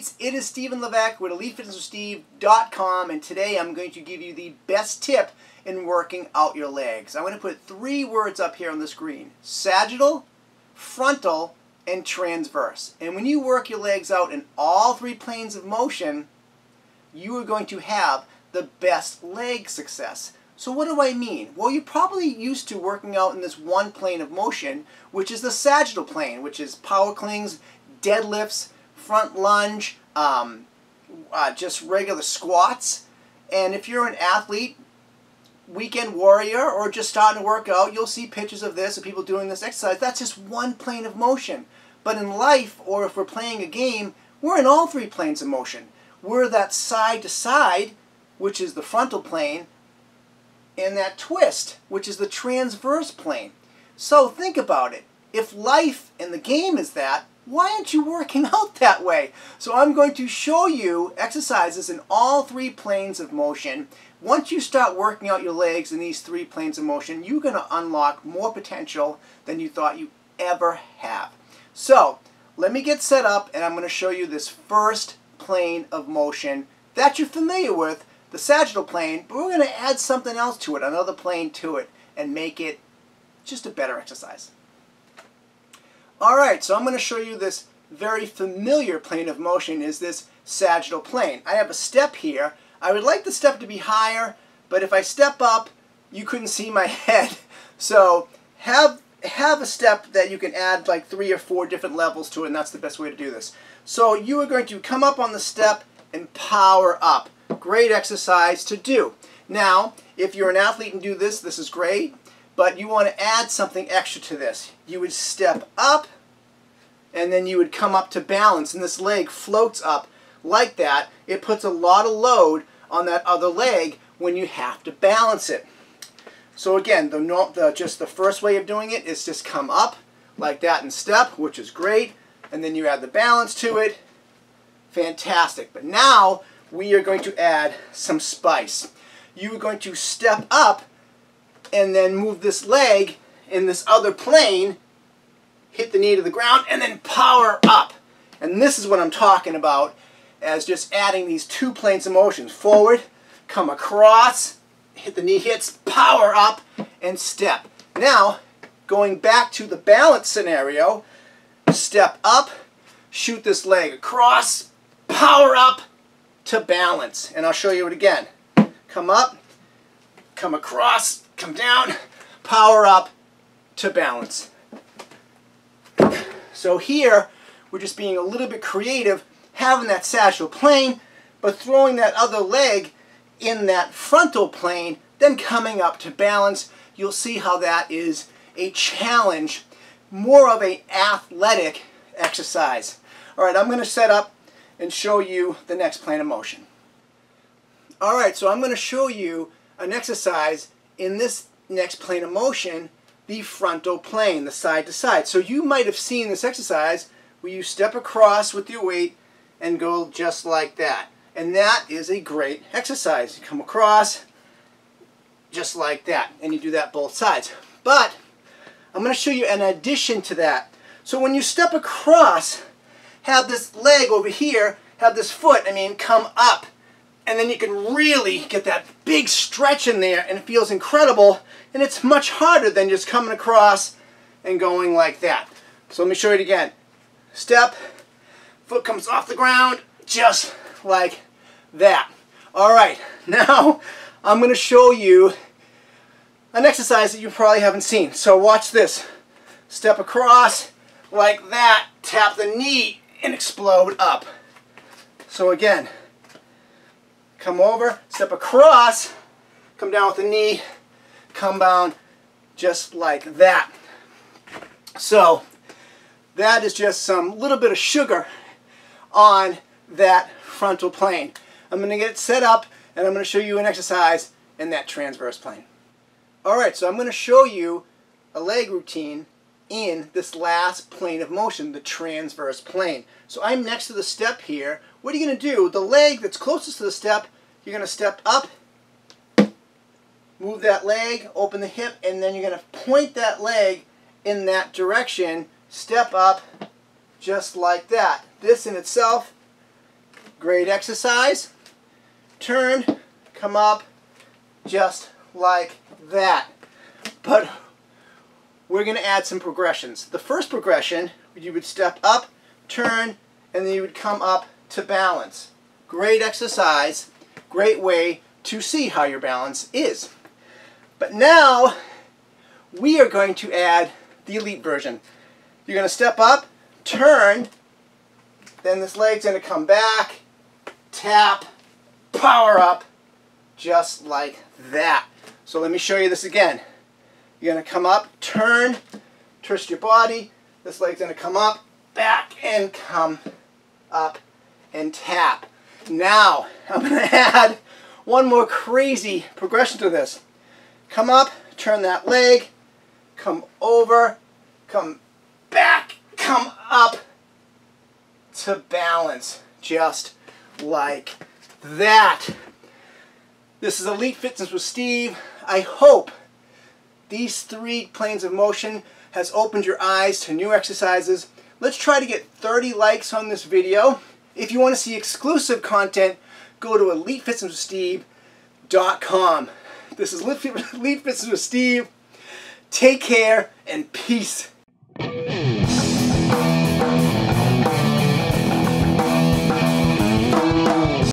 athletes, it is Stephen Levesque with EliteFitnessWithSteve.com, and today I'm going to give you the best tip in working out your legs. I'm going to put 3 words up here on the screen: sagittal, frontal, and transverse. And when you work your legs out in all 3 planes of motion, you are going to have the best leg success. So what do I mean? Well, you're probably used to working out in this one plane of motion, which is the sagittal plane, which is power clings, deadlifts, front lunge, just regular squats. And if you're an athlete, weekend warrior, or just starting to work out, you'll see pictures of this, of people doing this exercise. That's just one plane of motion. But in life, or if we're playing a game, we're in all 3 planes of motion. We're that side to side, which is the frontal plane, and that twist, which is the transverse plane. So think about it. If life and the game is that, why aren't you working out that way? So I'm going to show you exercises in all 3 planes of motion. Once you start working out your legs in these 3 planes of motion, you're going to unlock more potential than you thought you ever have. So let me get set up, and I'm going to show you this first plane of motion that you're familiar with, the sagittal plane, but we're going to add something else to it, another plane to it, and make it just a better exercise. Alright, so I'm going to show you this very familiar plane of motion, is this sagittal plane. I have a step here. I would like the step to be higher, but if I step up, you couldn't see my head. So have a step that you can add like 3 or 4 different levels to it, and that's the best way to do this. So you are going to come up on the step and power up. Great exercise to do. Now, if you're an athlete and do this, this is great. But you want to add something extra to this. You would step up, and then you would come up to balance, and this leg floats up like that. It puts a lot of load on that other leg when you have to balance it. So again, just the first way of doing it is just come up like that and step, which is great, and then you add the balance to it. Fantastic. But now we are going to add some spice. You are going to step up and then move this leg in this other plane, hit the knee to the ground, and then power up. And this is what I'm talking about as just adding these 2 planes of motion. Forward, come across, hit the knee hits, power up, and step. Now, going back to the balance scenario, step up, shoot this leg across, power up to balance. And I'll show you it again. Come up, come across, come down, power up to balance. So here, we're just being a little bit creative, having that sagittal plane, but throwing that other leg in that frontal plane, then coming up to balance. You'll see how that is a challenge, more of an athletic exercise. Alright, I'm going to set up and show you the next plane of motion. Alright, so I'm going to show you an exercise in this next plane of motion, the frontal plane, the side to side. So you might have seen this exercise where you step across with your weight and go just like that. And that is a great exercise. You come across just like that, and you do that both sides. But I'm going to show you an addition to that. So when you step across, have this leg over here, have this foot, come up. And then you can really get that big stretch in there, and it feels incredible. And it's much harder than just coming across and going like that. So let me show you it again. Step, foot comes off the ground, just like that. Alright, now I'm going to show you an exercise that you probably haven't seen. So watch this. Step across like that, tap the knee, and explode up. So again, come over, step across, come down with the knee, come down just like that. So that is just some little bit of sugar on that frontal plane. I'm going to get it set up, and I'm going to show you an exercise in that transverse plane. Alright, so I'm going to show you a leg routine in this last plane of motion, the transverse plane. So I'm next to the step here. What are you going to do? The leg that's closest to the step, you're going to step up, move that leg, open the hip, and then you're going to point that leg in that direction, step up, just like that. This in itself Great exercise. Turn, come up, just like that. But we're going to add some progressions. The first progression, you would step up, turn, and then you would come up to balance. Great exercise, great way to see how your balance is. But now, we are going to add the elite version. You're going to step up, turn, then this leg's going to come back, tap, power up, just like that. So let me show you this again. You're going to come up, turn, twist your body, this leg's going to come up, back, and come up and tap. Now, I'm going to add one more crazy progression to this. Come up, turn that leg, come over, come back, come up to balance, just like that. This is Elite Fitness with Steve. I hope these 3 planes of motion has opened your eyes to new exercises. Let's try to get 30 likes on this video. If you want to see exclusive content, go to EliteFitnessWithSteve.com. This is Elite Fitness with Steve. Take care and peace.